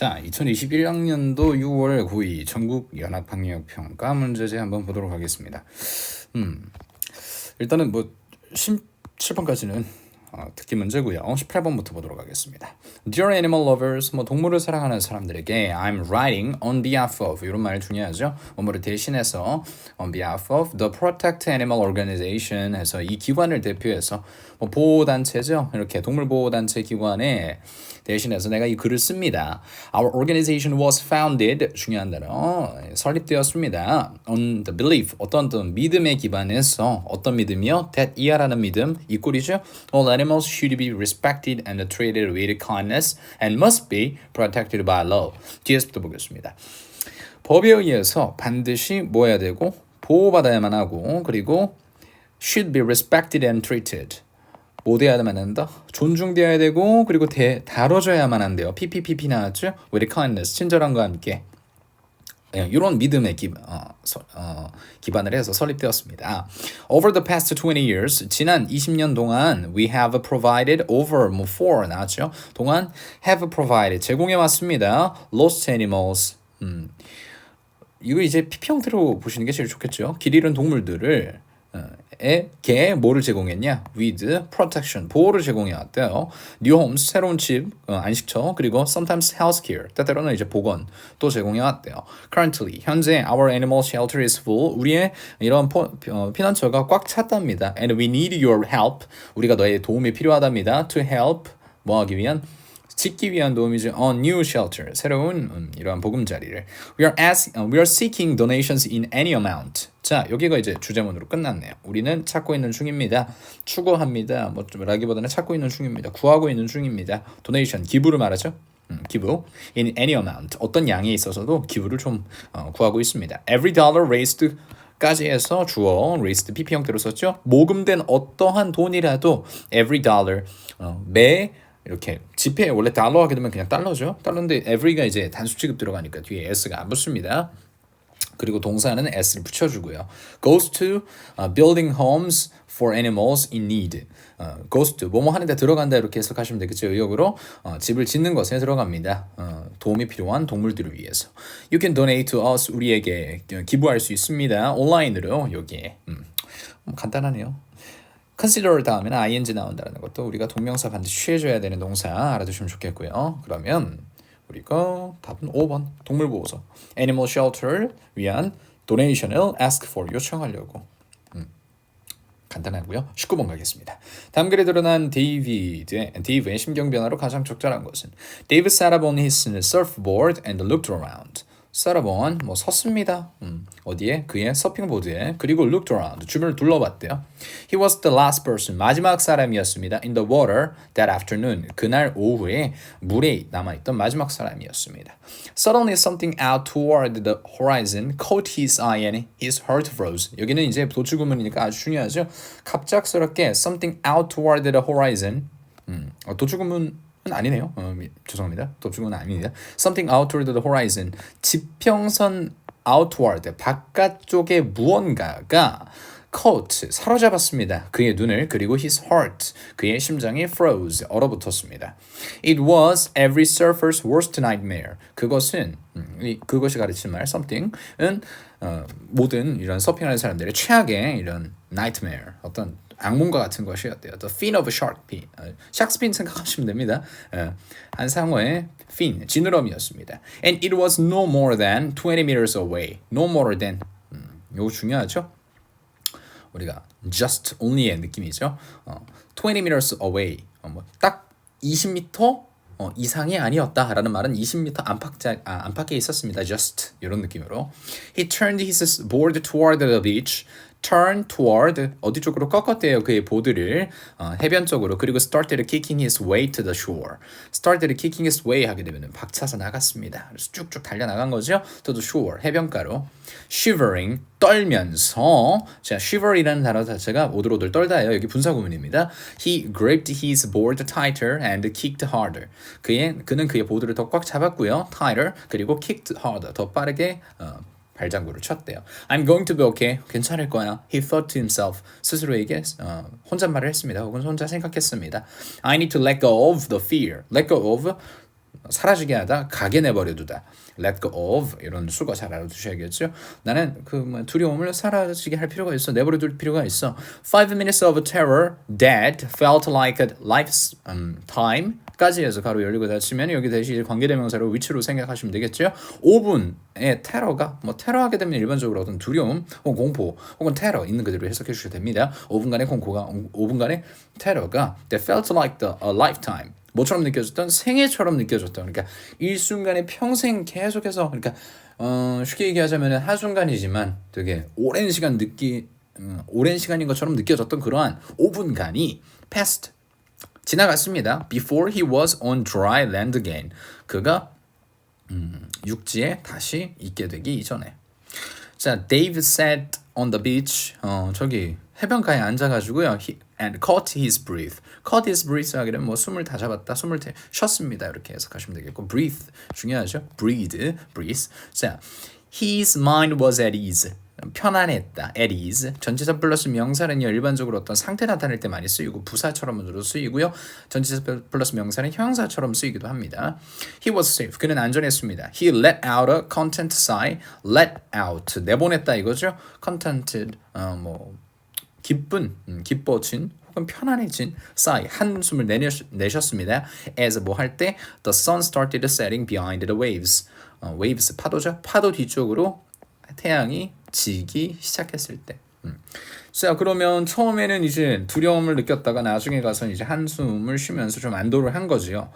자, 2021학년도 6월 9일 전국 연합학력평가 문제제 한번 보도록 하겠습니다. 일단은 뭐 17번까지는 듣기 문제고요. 18번부터 보도록 하겠습니다. Dear animal lovers, 뭐 동물을 사랑하는 사람들에게 I'm writing on behalf of 이런 말 중요하죠. 뭐뭐를 대신해서 on behalf of the Protect Animal Organization 해서 이 기관을 대표해서 뭐 보호단체죠. 이렇게 동물보호단체 기관에 대신해서 내가 이 글을 씁니다. Our organization was founded 중요한 단어 설립되었습니다. On the belief 어떤 믿음에 기반해서 어떤 믿음이요? That 이하라는 믿음 이 꼴이죠. All animals should be respected and treated with kindness and must be protected by law. 뒤에서부터 보겠습니다. 법에 의해서 반드시 뭐 해야 되고 보호받아야만 하고 그리고 should be respected and treated 뭐 돼야만 한다? 존중되어야 되고 그리고 다뤄줘야만 한대요. PPPP 나왔죠? with kindness 친절함과 함께 이런 믿음에 기반을 해서 설립되었습니다. Over the past 20 years, 지난 20년 동안 we have provided over for 나왔죠? 동안 have provided 제공해 왔습니다. Lost animals. 이거 이제 PP 형태로 보시는 게 제일 좋겠죠. 길 잃은 동물들을 개 뭐를 제공했냐? With protection 보호를 제공해 왔대요. New homes 새로운 집 안식처 그리고 sometimes healthcare 때때로는 이제 보건 또 제공해 왔대요. Currently 현재 our animal shelter is full 우리의 이런 피난처가 꽉 찼답니다. And we need your help 우리가 너의 도움이 필요하답니다. To help 뭐 하기 위한 짓기 위한 도움이죠. On new shelter 새로운 이러한 보금자리를. We are seeking donations in any amount. 자 여기가 이제 주제문으로 끝났네요. 우리는 찾고 있는 중입니다. 추구합니다. 뭐 좀 라기보다는 찾고 있는 중입니다. 구하고 있는 중입니다. donation 기부를 말하죠. 기부 in any amount 어떤 양에 있어서도 기부를 좀 구하고 있습니다. Every dollar raised 까지 해서 주어 raised PP 형태로 썼죠. 모금된 어떠한 돈이라도 every dollar 매 이렇게 지폐에 원래 달러 하게 되면 그냥 달러죠. 달러인데 every가 이제 단수 취급 들어가니까 뒤에 s가 안 붙습니다. 그리고 동사는 s를 붙여주고요. Goes to building homes for animals in need. Goes to 뭐뭐 하는데 들어간다 이렇게 해석하시면 되겠죠. 의역으로 집을 짓는 것에 들어갑니다. 도움이 필요한 동물들을 위해서. You can donate to us 우리에게 기부할 수 있습니다. 온라인으로 여기에 간단하네요. consider 다음에는 ing 나온다는 것도 우리가 동명사 반드시 취해줘야 되는 동사 알아두시면 좋겠고요. 그러면 우리가 답은 5번 동물보호소 Animal Shelter 위한 donation을 ask for 요청하려고 간단하고요. 19번 가겠습니다. 다음 글에 드러난 데이브의 심경 변화로 가장 적절한 것은 Dave sat up on his surfboard and looked around. sat up on 뭐 섰습니다. 어디에? 그의 서핑보드에. 그리고 looked around 주변을 둘러봤대요. He was the last person 마지막 사람이었습니다. In the water that afternoon 그날 오후에 물에 남아있던 마지막 사람이었습니다. Suddenly something out toward the horizon caught his eye and his heart froze. 여기는 이제 도축구문이니까 아주 중요하죠. 갑작스럽게 something out toward the horizon 도축구문 아니네요. 죄송합니다. 도축은 아닙니다. Something out toward the horizon. 지평선 outward 바깥쪽에 무언가가 caught 사로잡았습니다. 그의 눈을 그리고 his heart 그의 심장이 froze 얼어붙었습니다. It was every surfer's worst nightmare. 그것이 가르치는 말 something은 모든 이런 서핑하는 사람들의 최악의 이런 nightmare 어떤 악몽과 같은 것이었대요. The fin of a shark fin. 샥스핀 생각하시면 됩니다. 한 상어의 fin, 지느러미였습니다. And it was no more than 20 meters away. No more than. 이거 중요하죠? 우리가 just only의 느낌이죠. 20 meters away. 딱 20m 이상이 아니었다라는 말은 20m 안팎에 있었습니다. just 이런 느낌으로. He turned his board toward the beach. turn toward 어디 쪽으로 꺾었대요. 그의 보드를 해변 쪽으로 그리고 started kicking his way to the shore. started kicking his way 하게 되면 박차서 나갔습니다. 그래서 쭉쭉 달려나간 거죠. to the shore 해변가로 shivering 떨면서 자 shiver이라는 단어 자체가 오들오들 떨다예요. 여기 분사구문입니다. He gripped his board tighter and kicked harder. 그는 그의 보드를 더 꽉 잡았고요. tighter 그리고 kicked harder 더 빠르게 발장구를 쳤대요. I'm going to be okay. 괜찮을 거야. He thought to himself. 스스로에게 혼잣말을 했습니다. 혹은 혼자 생각했습니다. I need to let go of the fear. Let go of 사라지게 하다, 가게 내버려두다. let go of 이런 수거 잘 알아두셔야겠죠. 나는 그 두려움을 사라지게 할 필요가 있어. 내버려둘 필요가 있어. 5 minutes of terror that felt like a lifetime 까지 해서 가로 열리고 닫히면 여기 대신 이제 관계대명사로 위치로 생각하시면 되겠죠. 5분의 테러가 테러하게 되면 일반적으로 어떤 두려움 혹은 공포 혹은 테러 있는 그대로 해석해 주셔도 됩니다. 5분간의 공포가 5분간의 테러가 that felt like a lifetime 뭐처럼 느껴졌던 생애처럼 느껴졌던 그러니까 일순간에 평생 계속해서 그러니까 쉽게 얘기하자면 한순간이지만 되게 오랜 시간인 것처럼 느껴졌던 그러한 5분간이 past 지나갔습니다. Before he was on dry land again. 그가 육지에 다시 있게 되기 이전에. 자, Dave sat on the beach. 저기 해변가에 앉아가지고요. And caught his breath. Caught his breath 하기는 숨을 다 잡았다, 숨을 쉬었습니다. 이렇게 해석하시면 되겠고, breathe 중요하죠. breathe. 자, his mind was at ease. 편안했다. at ease. 전치사 플러스 명사는요 일반적으로 어떤 상태 나타낼 때 많이 쓰이고 부사처럼으로 쓰이고요. 전치사 플러스 명사는 형용사처럼 쓰이기도 합니다. He was safe. 그는 안전했습니다. He let out a content sigh. let out 내보냈다 이거죠. contented 기뻐진 혹은 편안해진 sigh 한숨을 내셨습니다. as 할 때 the sun started setting behind the waves. waves 파도죠. 파도 뒤쪽으로 태양이 지기 시작했을 때. 자, 그러면 처음에는 이제 두려움을 느꼈다가 나중에 가서 이제 한숨을 쉬면서 좀 안도를 한 거지요.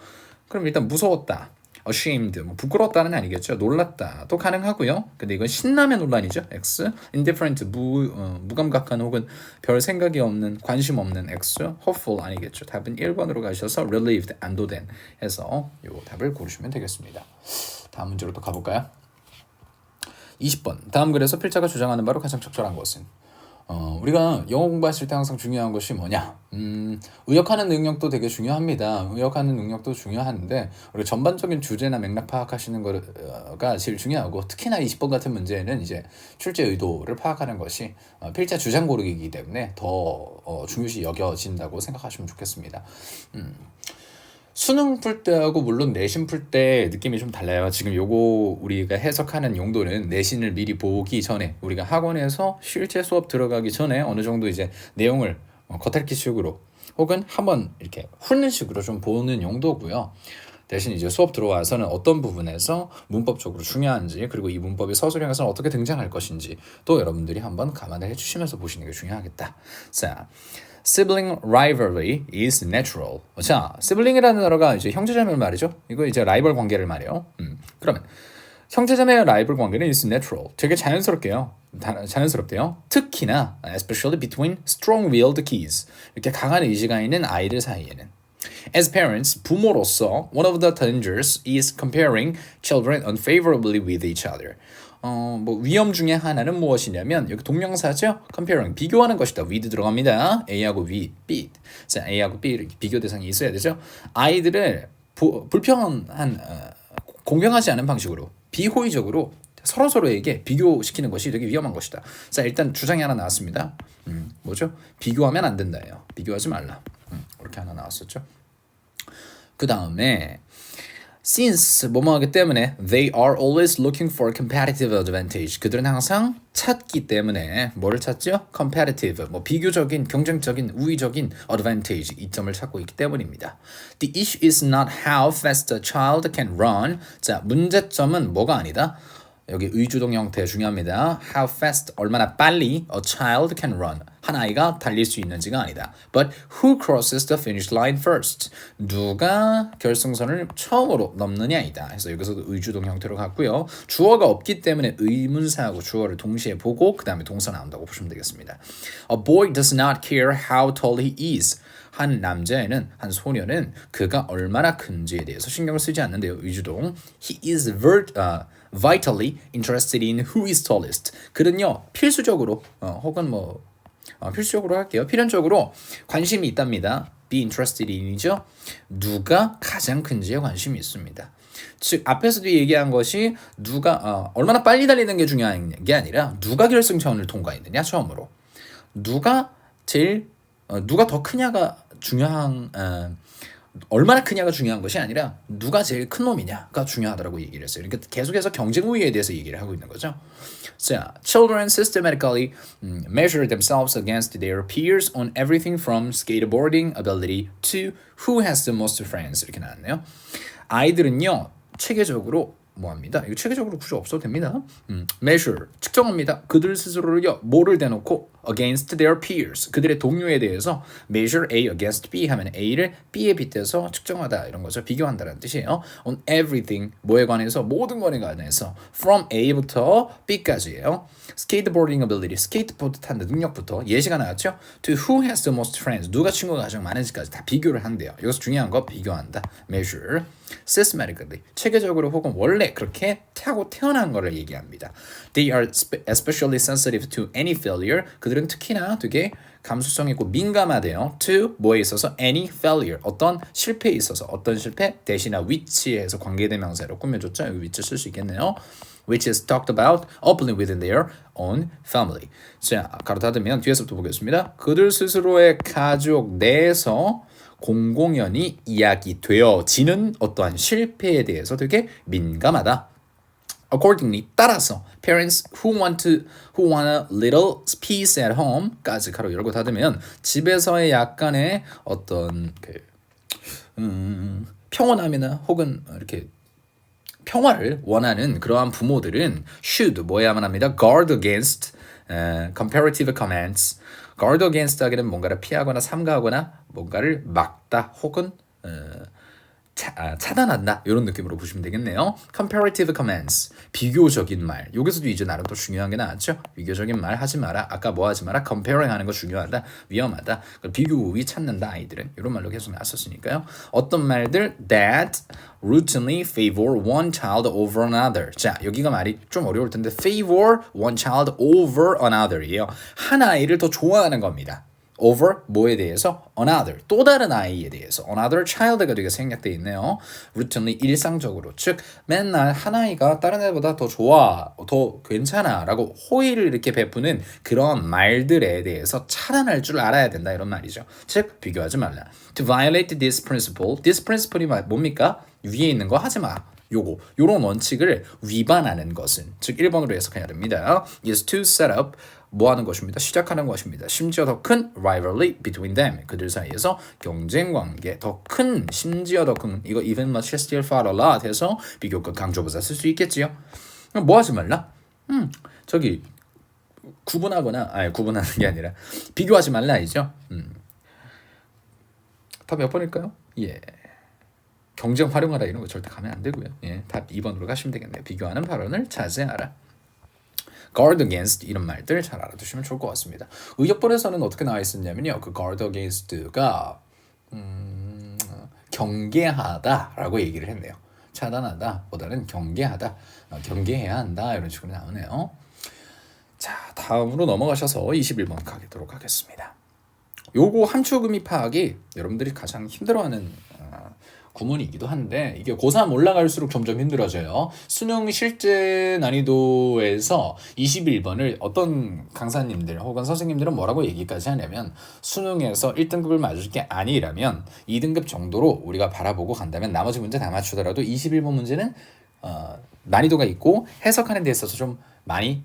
그럼 일단 무서웠다. ashamed, 부끄러웠다는 아니겠죠. 놀랐다. 또 가능하고요. 근데 이건 신남의 논란이죠. X. indifferent, 무감각한 혹은 별 생각이 없는, 관심 없는 X. hopeful 아니겠죠. 답은 1번으로 가셔서 relieved, 안도된 해서 이 답을 고르시면 되겠습니다. 다음 문제로 또 가볼까요? 20번. 다음 글에서 필자가 주장하는 바로 가장 적절한 것은? 우리가 영어 공부하실 때 항상 중요한 것이 뭐냐? 의역하는 능력도 되게 중요합니다. 의역하는 능력도 중요한데 우리 전반적인 주제나 맥락 파악하시는 거가 제일 중요하고 특히나 20번 같은 문제는 이제 출제 의도를 파악하는 것이 필자 주장 고르기이기 때문에 더 중요시 여겨진다고 생각하시면 좋겠습니다. 수능 풀 때하고 물론 내신 풀 때 느낌이 좀 달라요. 지금 요거 우리가 해석하는 용도는 내신을 미리 보기 전에 우리가 학원에서 실제 수업 들어가기 전에 어느 정도 이제 내용을 겉핥기식으로 혹은 한번 이렇게 훑는 식으로 좀 보는 용도고요. 대신 이제 수업 들어와서는 어떤 부분에서 문법적으로 중요한지 그리고 이 문법이 서술형에서는 어떻게 등장할 것인지 또 여러분들이 한번 감안을 해주시면서 보시는 게 중요하겠다. 자. Sibling rivalry is natural. 자, sibling이라는 단어가 이제 형제자매 말이죠. 이거 이제 라이벌 관계를 말해요. 그러면 형제자매의 라이벌 관계는 is natural. 되게 자연스럽대요. 특히나 especially between strong-willed kids. 이렇게 강한 의지가 있는 아이들 사이에는. As parents, 부모로서 one of the dangers is comparing children unfavorably with each other. 위험 중에 하나는 무엇이냐면 여기 동명사죠. comparing 비교하는 것이다. with 들어갑니다. A하고 B. 자, A하고 B 이렇게 비교 대상이 있어야 되죠. 아이들을 불평한 공평하지 않은 방식으로 비호의적으로 서로에게 비교시키는 것이 되게 위험한 것이다. 자, 일단 주장이 하나 나왔습니다. 뭐죠? 비교하면 안 된다예요. 비교하지 말라. 이렇게 하나 나왔었죠. 그 다음에 Since 뭐뭐하기 때문에 they are always looking for competitive advantage. 그들은 항상 찾기 때문에 뭐를 찾죠? competitive, 비교적인, 경쟁적인, 우위적인 advantage, 이점을 찾고 있기 때문입니다. The issue is not how fast a child can run. 자, 문제점은 뭐가 아니다. 여기 의주동 형태 중요합니다. How fast, 얼마나 빨리 a child can run. 한 아이가 달릴 수 있는지가 아니다. But who crosses the finish line first? 누가 결승선을 처음으로 넘느냐이다. 그래서 여기서도 의주동 형태로 갔고요. 주어가 없기 때문에 의문사하고 주어를 동시에 보고 그 다음에 동사 나온다고 보시면 되겠습니다. A boy does not care how tall he is. 한 남자애는, 한 소녀는 그가 얼마나 큰지에 대해서 신경을 쓰지 않는데요. 의주동. He is vitally interested in who is tallest. 그는요 필수적으로 혹은 필수적으로 할게요. 필연적으로 관심이 있답니다. be interested in이죠. 누가 가장 큰지에 관심이 있습니다. 즉 앞에서도 얘기한 것이 누가 얼마나 빨리 달리는 게 중요한 게 아니라 누가 결승선을 통과했느냐 처음으로. 누가 더 크냐가 중요한 얼마나 크냐가 중요한 것이 아니라 누가 제일 큰 놈이냐가 중요하다고 얘기를 했어요. 그러니까 계속해서 경쟁 우위에 대해서 얘기를 하고 있는 거죠. 자, children systematically measure themselves against their peers on everything from skateboarding ability to who has the most friends 이렇게 나왔네요. 아이들은요 체계적으로 뭐합니다. 이거 체계적으로 굳이 없어도 됩니다. measure 측정합니다. 그들 스스로를요 뭐를 대놓고 against their peers 그들의 동료에 대해서 measure A against B 하면 A를 B에 빗대서 측정하다 이런 거죠. 비교한다는 뜻이에요. on everything 뭐에 관해서 모든 것에 관해서 from A부터 B까지예요. skateboarding ability 스케이트보드 타는 능력부터 예시가 나왔죠. to who has the most friends 누가 친구가 가장 많은지까지 다 비교를 한대요. 여기서 중요한 거 비교한다. measure systematically 체계적으로 혹은 원래 그렇게 타고 태어난 거를 얘기합니다. They are especially sensitive to any failure. 그들은 특히나 되게 감수성 있고 민감하대요. To 뭐에 있어서 any failure 어떤 실패에 있어서 어떤 실패 대신에 which에서 관계대명사로 꾸며줬죠. 여기 which 쓸 수 있겠네요. Which is talked about openly within their own family. 자, 가로 닫으면 뒤에서부터 보겠습니다. 그들 스스로의 가족 내에서 공공연히 이야기되어지는 어떠한 실패에 대해서 되게 민감하다. Accordingly, 따라서 parents who want a little peace at home까지 가로 열고 닫으면 집에서의 약간의 어떤 평온함이나 혹은 이렇게 평화를 원하는 그러한 부모들은 should 뭐 해야만 합니다. guard against comparative comments. guard against 하기는 뭔가를 피하거나 삼가하거나 뭔가를 막다 혹은 차단한다 이런 느낌으로 보시면 되겠네요. comparative comments 비교적인 말 여기서도 이제 나름 또 중요한 게 나왔죠. 비교적인 말 하지 마라. 아까 뭐 하지 마라. comparing 하는 거 중요하다. 위험하다. 비교 우위 찾는다 아이들은 이런 말로 계속 나왔었으니까요. 어떤 말들 that routinely favor one child over another. 자 여기가 말이 좀 어려울 텐데 favor one child over another이에요. 한 아이를 더 좋아하는 겁니다. over 뭐에 대해서 another 또 다른 아이에 대해서 another child가 되게 생략되어 있네요. routinely 일상적으로 즉 맨날 한 아이가 다른 애보다 더 좋아 더 괜찮아 라고 호의를 이렇게 베푸는 그런 말들에 대해서 차단할 줄 알아야 된다 이런 말이죠. 즉 비교하지 말라. To violate this principle이 뭡니까? 위에 있는 거 하지 마. 요런 원칙을 위반하는 것은 즉 1번으로 해석해야 됩니다. is to set up 뭐 하는 것입니다. 시작하는 것입니다. 심지어 더 큰 rivalry between them. 그들 사이에서 경쟁 관계 더 큰 심지어 더 큰 이거 even much still far a lot 해서 비교급 강조부사 쓸 수 있겠지요. 뭐 하지 말라? 저기 구분하는 게 아니라 비교하지 말라이죠. 답 몇 번일까요? 예. 경쟁 활용하라 이런 거 절대 가면 안 되고요. 예, 답 2번으로 가시면 되겠네요. 비교하는 발언을 자제하라. guard against 이런 말들 잘 알아두시면 좋을 것 같습니다. 의역본에서는 어떻게 나와 있었냐면요. 그 guard against가 경계하다라고 얘기를 했네요. 차단하다 보다는 경계하다, 경계해야 한다 이런 식으로 나오네요. 자, 다음으로 넘어가셔서 21번 가도록 하겠습니다. 요거 함축의미 파악이 여러분들이 가장 힘들어하는 구문이기도 한데 이게 고3 올라갈수록 점점 힘들어져요. 수능 실제 난이도에서 21번을 어떤 강사님들 혹은 선생님들은 뭐라고 얘기까지 하냐면 수능에서 1등급을 맞을 게 아니라면 2등급 정도로 우리가 바라보고 간다면 나머지 문제 다 맞추더라도 21번 문제는 난이도가 있고 해석하는 데 있어서 좀 많이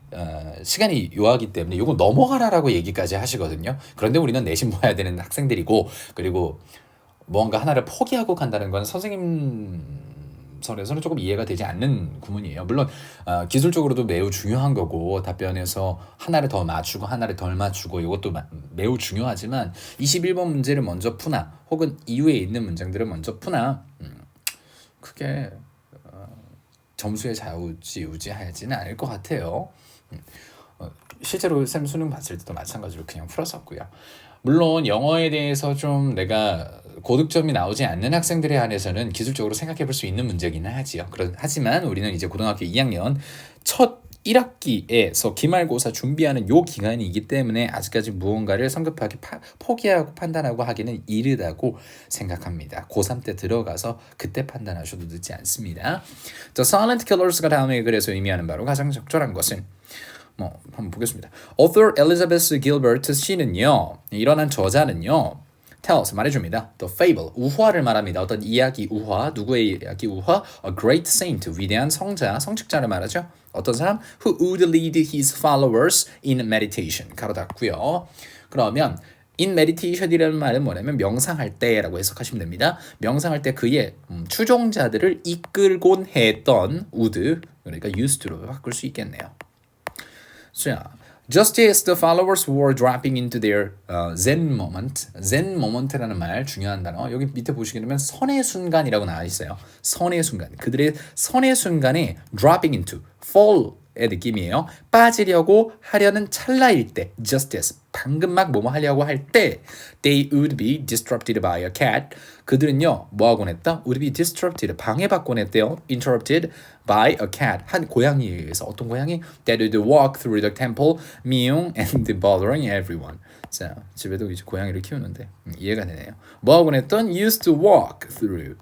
시간이 요하기 때문에 이거 넘어가라라고 얘기까지 하시거든요. 그런데 우리는 내신 봐야 되는 학생들이고 그리고 뭔가 하나를 포기하고 간다는 건 선생님 선에서는 조금 이해가 되지 않는 구문이에요. 물론 기술적으로도 매우 중요한 거고 답변에서 하나를 더 맞추고 하나를 덜 맞추고 이것도 매우 중요하지만 21번 문제를 먼저 푸나 혹은 이후에 있는 문장들을 먼저 푸나 그게 점수에 좌우지우지하지는 않을 것 같아요. 실제로 쌤 수능 봤을 때도 마찬가지로 그냥 풀었었고요. 물론 영어에 대해서 좀 내가 고득점이 나오지 않는 학생들에 한해서는 기술적으로 생각해 볼 수 있는 문제기는 하지요. 하지만 우리는 이제 고등학교 2학년 첫 1학기에서 기말고사 준비하는 요 기간이기 때문에 아직까지 무언가를 성급하게 포기하고 판단하고 하기는 이르다고 생각합니다. 고3 때 들어가서 그때 판단하셔도 늦지 않습니다. The Silent Killers가 다음에 그래서 의미하는 바로 가장 적절한 것은 한번 보겠습니다. Author Elizabeth Gilbert 씨는요. 일어난 저자는요. tells 말해줍니다. The fable 우화를 말합니다. 어떤 이야기 우화 누구의 이야기 우화? A great saint 위대한 성자 성직자를 말하죠. 어떤 사람? Who would lead his followers in meditation 가로 닫고요. 그러면 in meditation이라는 말은 뭐냐면 명상할 때라고 해석하시면 됩니다. 명상할 때 그의 추종자들을 이끌곤 했던 would 그러니까 used to로 바꿀 수 있겠네요. 자, just as the followers were dropping into their zen moment, zen moment라는 말 중요한 단어. 여기 밑에 보시게 되면 선의 순간이라고 나와 있어요. 선의 순간. 그들의 선의 순간에 dropping into, fall의 느낌이에요. 빠지려고 하려는 찰나일 때, just as 방금 막 뭐뭐 하려고 할 때, they would be disrupted by a cat. 그들은요 뭐하곤 했다? would be disrupted 방해받곤 했대요. interrupted by a cat 한 고양이에 의해서 어떤 고양이? that would walk through the temple meowing and bothering everyone. 자 집에도 이제 고양이를 키우는데 이해가 되네요. 뭐하곤 했던? used to walk through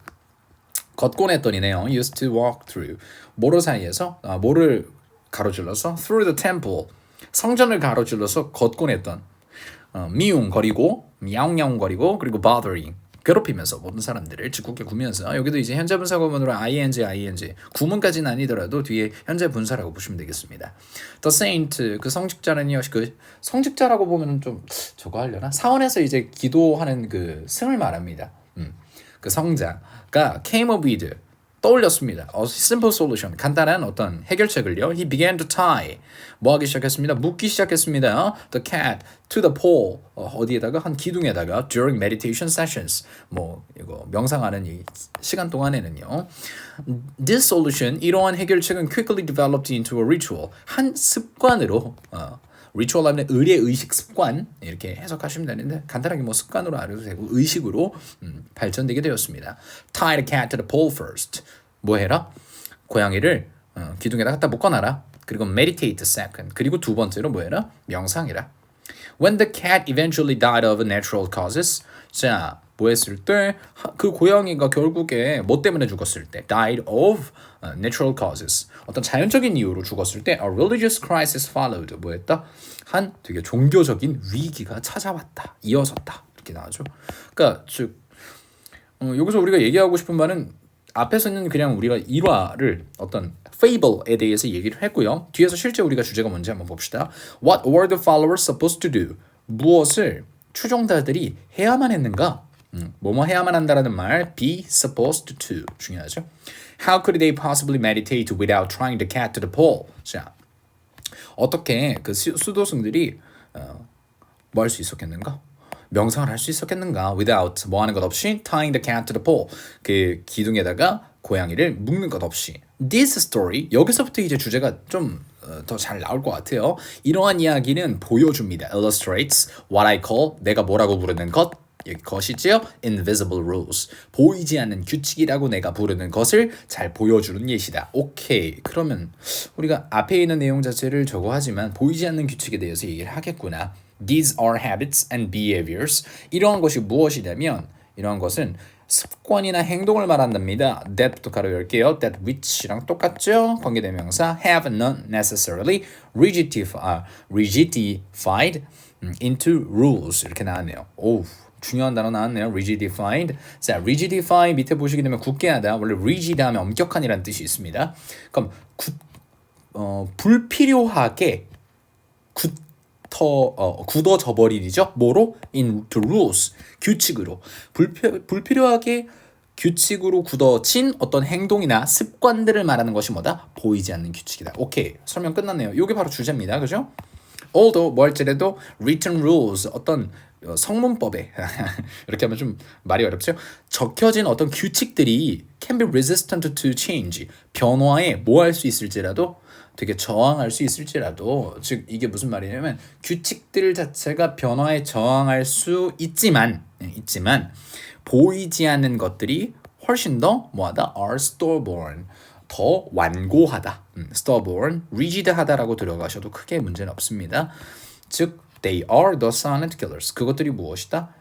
걷곤 했던이네요. used to walk through 뭐로 사이에서 뭐를 가로질러서 through the temple 성전을 가로질러서 걷곤 했던 미웅거리고 야옹야옹거리고 그리고 bothering 괴롭히면서 모든 사람들을 짓궂게 구면서 여기도 이제 현재 분사 구문으로 ing 구문까지는 아니더라도 뒤에 현재 분사라고 보시면 되겠습니다. The saint 그 성직자는요 그 성직자라고 보면 좀 저거 하려나 사원에서 이제 기도하는 그 승을 말합니다. 그 성자가 came up with 떠올렸습니다. A simple solution. 간단한 어떤 해결책을요. He began to tie. 뭐 하기 시작했습니다. 묶기 시작했습니다. The cat to the pole. 어디에다가 한 기둥에다가 during meditation sessions. 뭐 이거 명상하는 이 시간 동안에는요. This solution 이러한 해결책은 quickly developed into a ritual. 한 습관으로 리추얼 하면 의례 의식 습관 이렇게 해석하시면 되는데 간단하게 뭐 습관으로 알아도 되고 의식으로 발전되게 되었습니다. Tie the cat to the pole first. 뭐 해라? 고양이를 기둥에다 갖다 묶어놔라. 그리고 meditate second. 그리고 두 번째로 뭐 해라? 명상해라. When the cat eventually died of natural causes. 자, 뭐 했을 때 그 고양이가 결국에 뭐 때문에 죽었을 때 died of natural causes 어떤 자연적인 이유로 죽었을 때 a religious crisis followed 뭐 했다? 한 되게 종교적인 위기가 찾아왔다 이어졌다 이렇게 나오죠. 그러니까 즉 여기서 우리가 얘기하고 싶은 바는 앞에서는 그냥 우리가 일화를 어떤 fable에 대해서 얘기를 했고요. 뒤에서 실제 우리가 주제가 뭔지 한번 봅시다. What were the followers supposed to do? 무엇을 추종자들이 해야만 했는가? 뭐뭐 해야만 한다라는 말 be supposed to 중요하죠. How could they possibly meditate without trying to cat to the pole? 자, 어떻게 그 수도승들이 뭐 할 수 있었겠는가? 명상을 할 수 있었겠는가? Without 뭐 하는 것 없이 tying the cat to the pole 그 기둥에다가 고양이를 묶는 것 없이. This story 여기서부터 이제 주제가 좀 더 잘 나올 것 같아요. 이러한 이야기는 보여줍니다. Illustrates what I call 내가 뭐라고 부르는 것이지요. Invisible rules 보이지 않는 규칙이라고 내가 부르는 것을 잘 보여주는 예시다. 오케이. 그러면 우리가 앞에 있는 내용 자체를 저거 하지만 보이지 않는 규칙에 대해서 얘기를 하겠구나. These are habits and behaviors. 이러한 것이 무엇이냐면 이러한 것은 습관이나 행동을 말한답니다. That부터 가로 열게요. That which랑 똑같죠? 관계대명사 have not necessarily rigidified into rules 이렇게 나왔네요. 오, 중요한 단어 나왔네요. rigidified. 자, rigidify 밑에 보시게 되면 굳게 하다. 원래 rigid 하면 엄격한이라는 뜻이 있습니다. 그럼 불필요하게 굳어져 버리죠. 뭐로? into rules. 규칙으로. 불필요하게 규칙으로 굳어진 어떤 행동이나 습관들을 말하는 것이 뭐다? 보이지 않는 규칙이다. 오케이. 설명 끝났네요. 이게 바로 주제입니다. 그죠? although 뭐 할지라도 written rules 어떤 성문법에 이렇게 하면 좀 말이 어렵죠. 적혀진 어떤 규칙들이 can be resistant to change. 변화에 뭐 할 수 있을지라도 되게 저항할 수 있을지라도 즉 이게 무슨 말이냐면 규칙들 자체가 변화에 저항할 수 있지만 보이지 않는 것들이 훨씬 더 뭐하다? are stillborn 더 완고하다. stillborn, rigid하다라고 들어가셔도 크게 문제는 없습니다. 즉 they are the silent killers. 그것들이 무엇이다?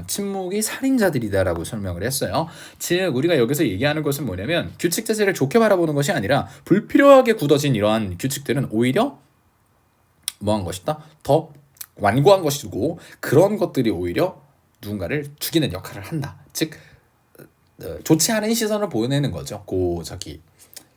침묵이 살인자들이다라고 설명을 했어요. 즉 우리가 여기서 얘기하는 것은 뭐냐면 규칙 자체를 좋게 바라보는 것이 아니라 불필요하게 굳어진 이러한 규칙들은 오히려 뭐한 것이다? 더 완고한 것이고 그런 것들이 오히려 누군가를 죽이는 역할을 한다. 즉 좋지 않은 시선을 보내는 거죠.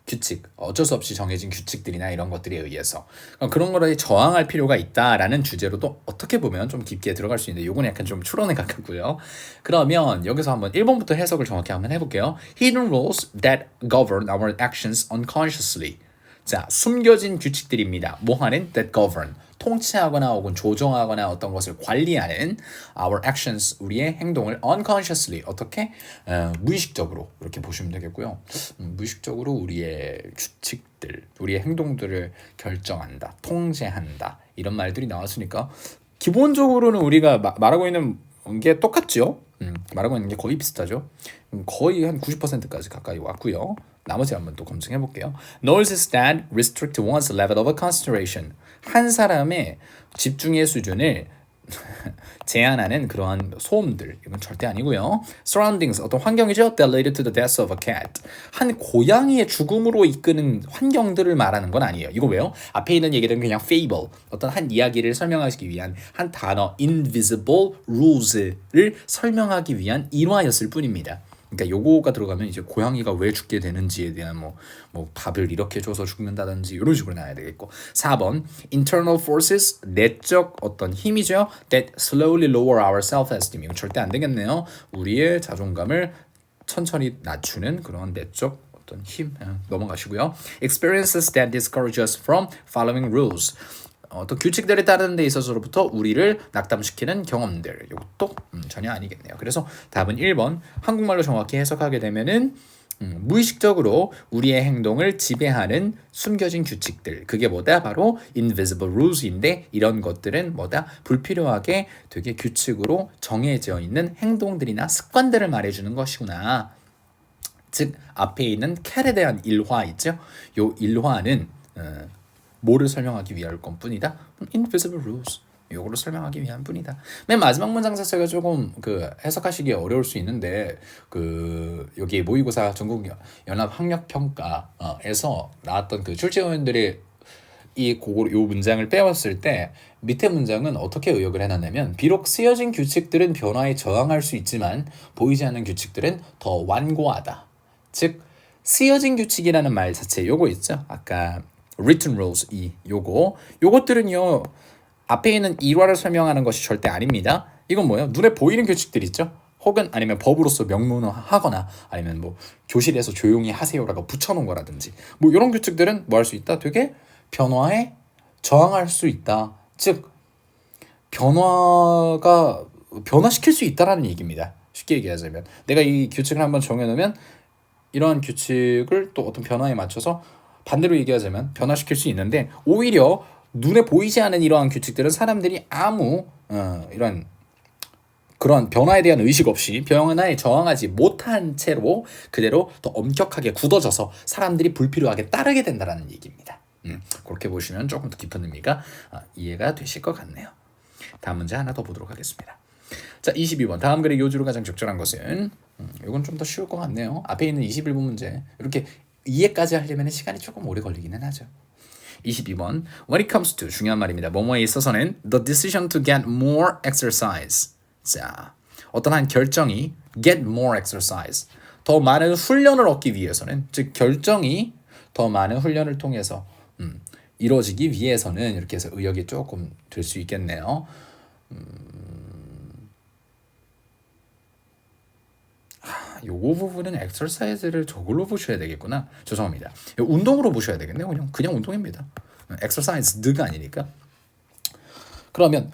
규칙, 어쩔 수 없이 정해진 규칙들이나 이런 것들에 의해서 그런 거에 저항할 필요가 있다라는 주제로도 어떻게 보면 좀 깊게 들어갈 수 있는데 요건 약간 좀 추론에 가깝고요. 그러면 여기서 한번 1번부터 해석을 정확히 한번 해볼게요. Hidden rules that govern our actions unconsciously. 자, 숨겨진 규칙들입니다. 뭐하는? That govern. 통치하거나 혹은 조정하거나 어떤 것을 관리하는 our actions, 우리의 행동을 unconsciously, 어떻게? 무의식적으로 이렇게 보시면 되겠고요. 무의식적으로 우리의 규칙들, 우리의 행동들을 결정한다, 통제한다 이런 말들이 나왔으니까 기본적으로는 우리가 말하고 있는 게 똑같죠. 말하고 있는 게 거의 비슷하죠. 거의 한 90%까지 가까이 왔고요. 나머지 한번 또 검증해 볼게요. Noise that restrict one's level of concentration. 한 사람의 집중의 수준을 제한하는 그러한 소음들, 이건 절대 아니고요. Surroundings, 어떤 환경이죠. That led to the death of a cat. 한 고양이의 죽음으로 이끄는 환경들을 말하는 건 아니에요. 이거 왜요? 앞에 있는 얘기들은 그냥 fable, 어떤 한 이야기를 설명하기 위한 한 단어 invisible rules를 설명하기 위한 일화였을 뿐입니다. 그러니까 요거가 들어가면 이제 고양이가 왜 죽게 되는지에 대한 뭐 밥을 이렇게 줘서 죽는다든지 이런 식으로 나와야 되겠고. 4번 internal forces, 내적 어떤 힘이죠. that slowly lower our self-esteem. 이건 절대 안 되겠네요. 우리의 자존감을 천천히 낮추는 그런 내적 어떤 힘. 넘어가시고요. experiences that discourage us from following rules. 어떤 규칙들에 따르는 데 있어서로부터 우리를 낙담시키는 경험들. 이것도 전혀 아니겠네요. 그래서 답은 1번. 한국말로 정확히 해석하게 되면은 무의식적으로 우리의 행동을 지배하는 숨겨진 규칙들. 그게 뭐다? 바로 invisible rules인데 이런 것들은 뭐다? 불필요하게 되게 규칙으로 정해져 있는 행동들이나 습관들을 말해주는 것이구나. 즉 앞에 있는 캣에 대한 일화 있죠? 요 일화는 뭐를 설명하기 위할 것뿐이다. invisible rules. 요거를 설명하기 위한 뿐이다. 맨 마지막 문장 자체가 조금 해석하시기 어려울 수 있는데 여기 모의고사 전국 연합 학력 평가에서 나왔던 그 출제위원들이 요 문장을 빼왔을 때 밑에 문장은 어떻게 의역을 해놨냐면 비록 쓰여진 규칙들은 변화에 저항할 수 있지만 보이지 않는 규칙들은 더 완고하다. 즉 쓰여진 규칙이라는 말 자체 요거 있죠. 아까 written rules 요것들은요 앞에 있는 일화를 설명하는 것이 절대 아닙니다. 이건 뭐예요? 눈에 보이는 규칙들 있죠? 혹은 아니면 법으로서 명문화하거나 아니면 뭐 교실에서 조용히 하세요라고 붙여놓은 거라든지 뭐 이런 규칙들은 뭐 할 수 있다? 되게 변화에 저항할 수 있다. 즉 변화시킬 수 있다라는 얘기입니다. 쉽게 얘기하자면 내가 이 규칙을 한번 정해놓으면 이러한 규칙을 또 어떤 변화에 맞춰서 반대로 얘기하자면 변화시킬 수 있는데 오히려 눈에 보이지 않은 이러한 규칙들은 사람들이 아무 이런 그런 변화에 대한 의식 없이 변화에 저항하지 못한 채로 그대로 더 엄격하게 굳어져서 사람들이 불필요하게 따르게 된다는 얘기입니다. 그렇게 보시면 조금 더 깊은 의미가 이해가 되실 것 같네요. 다음 문제 하나 더 보도록 하겠습니다. 자, 22번. 다음 글의 요주로 가장 적절한 것은 이건 좀 더 쉬울 것 같네요. 앞에 있는 21번 문제 이렇게 이해까지 하려면 시간이 조금 오래 걸리기는 하죠. 22번. When it comes to 중요한 말입니다. 뭐뭐에 있어서는 the decision to get more exercise. 자, 어떤 한 결정이 get more exercise. 더 많은 훈련을 얻기 위해서는 즉 결정이 더 많은 훈련을 통해서 이루어지기 위해서는 이렇게 해서 의역이 조금 될 수 있겠네요. 요거 부분은 exercise를 저걸로 보셔야 되겠구나. 죄송합니다. 운동으로 보셔야 되겠네요. 그냥 운동입니다. exercise가 아니니까. 그러면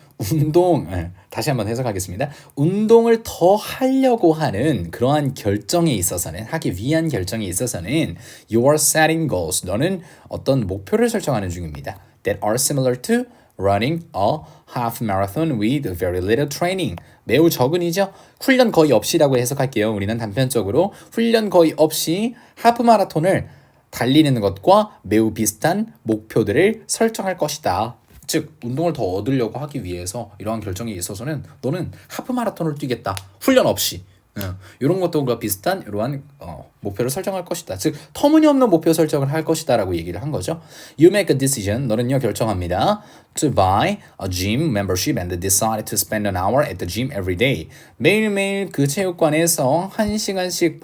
다시 한번 해석하겠습니다. 운동을 더 하려고 하는 그러한 결정에 있어서는 하기 위한 결정에 있어서는 you are setting goals. 너는 어떤 목표를 설정하는 중입니다. that are similar to running a half marathon with very little training. 매우 적은이죠. 훈련 거의 없이라고 해석할게요. 우리는 단편적으로 훈련 거의 없이 하프 마라톤을 달리는 것과 매우 비슷한 목표들을 설정할 것이다. 즉 운동을 더 얻으려고 하기 위해서 이러한 결정에 있어서는 너는 하프 마라톤을 뛰겠다. 훈련 없이. 이런 것들과 비슷한 이러한 목표를 설정할 것이다. 즉 터무니없는 목표 설정을 할 것이다라고 얘기를 한 거죠. You make a decision. 너는요 결정합니다. To buy a gym membership and decide to spend an hour at the gym every day. 매일매일 그 체육관에서 1시간씩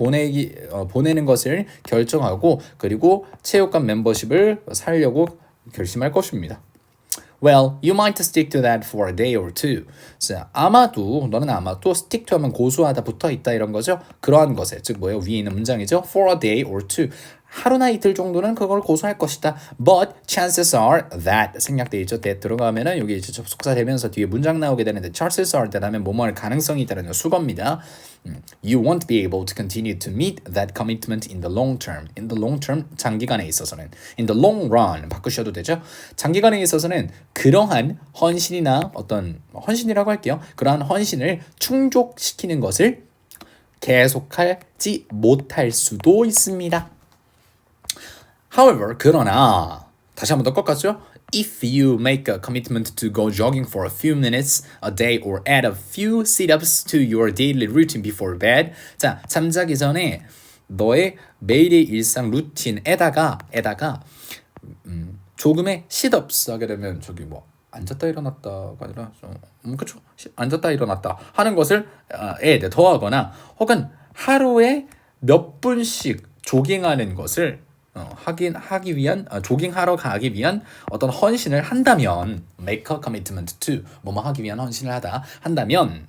보내는 것을 결정하고 그리고 체육관 멤버십을 사려고 결심할 것입니다. Well, you might stick to that for a day or two. 자, 너는 아마도 stick to 하면 고수하다 붙어 있다 이런 거죠. 그러한 것에 즉 뭐예요? 위에 있는 문장이죠. For a day or two. 하루나 이틀 정도는 그걸 고수할 것이다. But chances are that 생략돼 있죠. that 들어가면은 여기 이제 접속사 되면서 뒤에 문장 나오게 되는데 chances are that 하면 뭐뭐 할 가능성이 있다는 수거입니다. You won't be able to continue to meet that commitment in the long term. In the long term 장기간에 있어서는 in the long run 바꾸셔도 되죠. 장기간에 있어서는 그러한 헌신이나 어떤 헌신이라고 할게요. 그러한 헌신을 충족시키는 것을 계속하지 못할 수도 있습니다. However, 그러나 다시 한 번 더 꺾었죠? If you make a commitment to go jogging for a few minutes a day or add a few sit-ups to your daily routine before bed. 자, 잠자기 전에 너의 매일의 일상 루틴에다가 조금의 sit-ups 하게 되면 저기 뭐 앉았다 일어났다가 아니라 그렇죠. 앉았다 일어났다 하는 것을 더하거나 혹은 하루에 몇 분씩 조깅하는 것을 하기 위한 조깅하러 가기 위한 어떤 헌신을 한다면 make a commitment to 뭐뭐 하기 위한 헌신을 한다면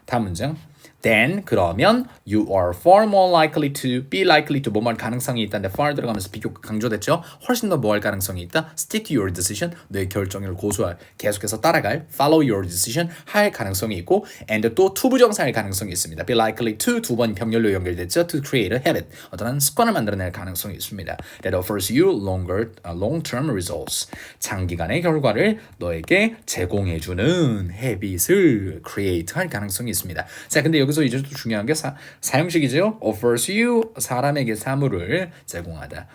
다음 문장 then 그러면 you are far more likely to be likely to 뭐뭐 할 가능성이 있다는데 far 들어가면서 비교가 강조됐죠. 훨씬 더 뭐 할 가능성이 있다. stick to your decision 너의 결정을 계속해서 따라갈 follow your decision 할 가능성이 있고 and 또 투부정사할 가능성이 있습니다. be likely to 두 번 병렬로 연결됐죠. to create a habit 어떤 습관을 만들어낼 가능성이 있습니다. that offers you long-term results 장기간의 결과를 너에게 제공해주는 habit을 create 할 가능성이 있습니다. 자, 근데 여기서 이제 또 중요한 게 사용식이죠. offers you 사람에게 사물을 제공하다.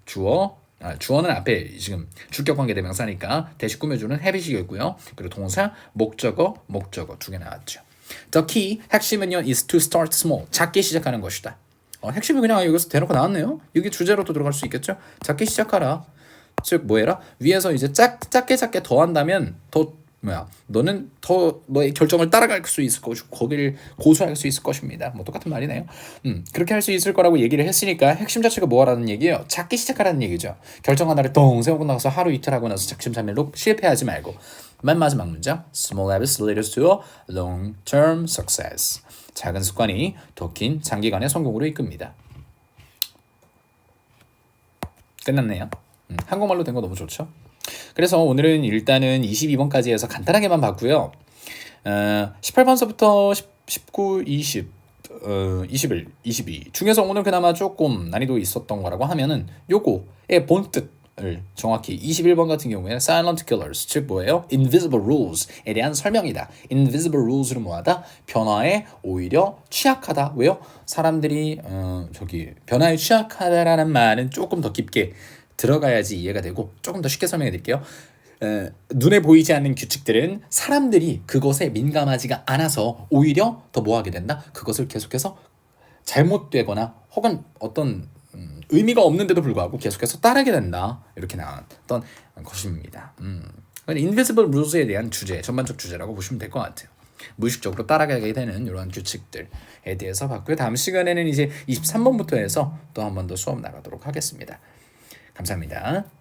주어는 앞에 지금 주격 관계 대명사니까 대시 꾸며주는 habit이겠고요. 그리고 동사 목적어 두 개 나왔죠. The key 핵심은요 is to start small 작게 시작하는 것이다. 핵심이 그냥 여기서 대놓고 나왔네요. 여기 주제로도 들어갈 수 있겠죠. 작게 시작하라. 즉 뭐해라? 위에서 이제 작게 더한다면 너는 더 너의 결정을 따라갈 수 있을 것이고 거기를 고수할 수 있을 것입니다. 뭐 똑같은 말이네요. 그렇게 할 수 있을 거라고 얘기를 했으니까 핵심 자체가 뭐라는 얘기예요? 작게 시작하라는 얘기죠. 결정 하나를 똥 세우고 나서 하루 이틀 하고 나서 작심삼일로 실패하지 말고 맨 마지막 문장 Small habits lead us to a long-term success. 작은 습관이 더 긴 장기간의 성공으로 이끕니다. 끝났네요. 한국말로 된 거 너무 좋죠? 그래서 오늘은 일단은 22번까지 해서 간단하게만 봤고요. 18번서부터 19, 20, 21, 22 중에서 오늘 그나마 조금 난이도 있었던 거라고 하면은 요거의 본뜻을 정확히 21번 같은 경우에 Silent Killers, 즉 뭐예요? Invisible Rules에 대한 설명이다. Invisible Rules는 뭐하다? 변화에 오히려 취약하다. 왜요? 사람들이 변화에 취약하다라는 말은 조금 더 깊게 들어가야지 이해가 되고 조금 더 쉽게 설명해 드릴게요. 눈에 보이지 않는 규칙들은 사람들이 그것에 민감하지가 않아서 오히려 더 뭐하게 된다? 그것을 계속해서 잘못되거나 혹은 어떤 의미가 없는데도 불구하고 계속해서 따르게 된다. 이렇게 나왔던 것입니다. Invisible Rules에 대한 주제, 전반적 주제라고 보시면 될 것 같아요. 무의식적으로 따라가게 되는 이런 규칙들에 대해서 봤고요. 다음 시간에는 이제 23번부터 해서 또 한 번 더 수업 나가도록 하겠습니다. 감사합니다.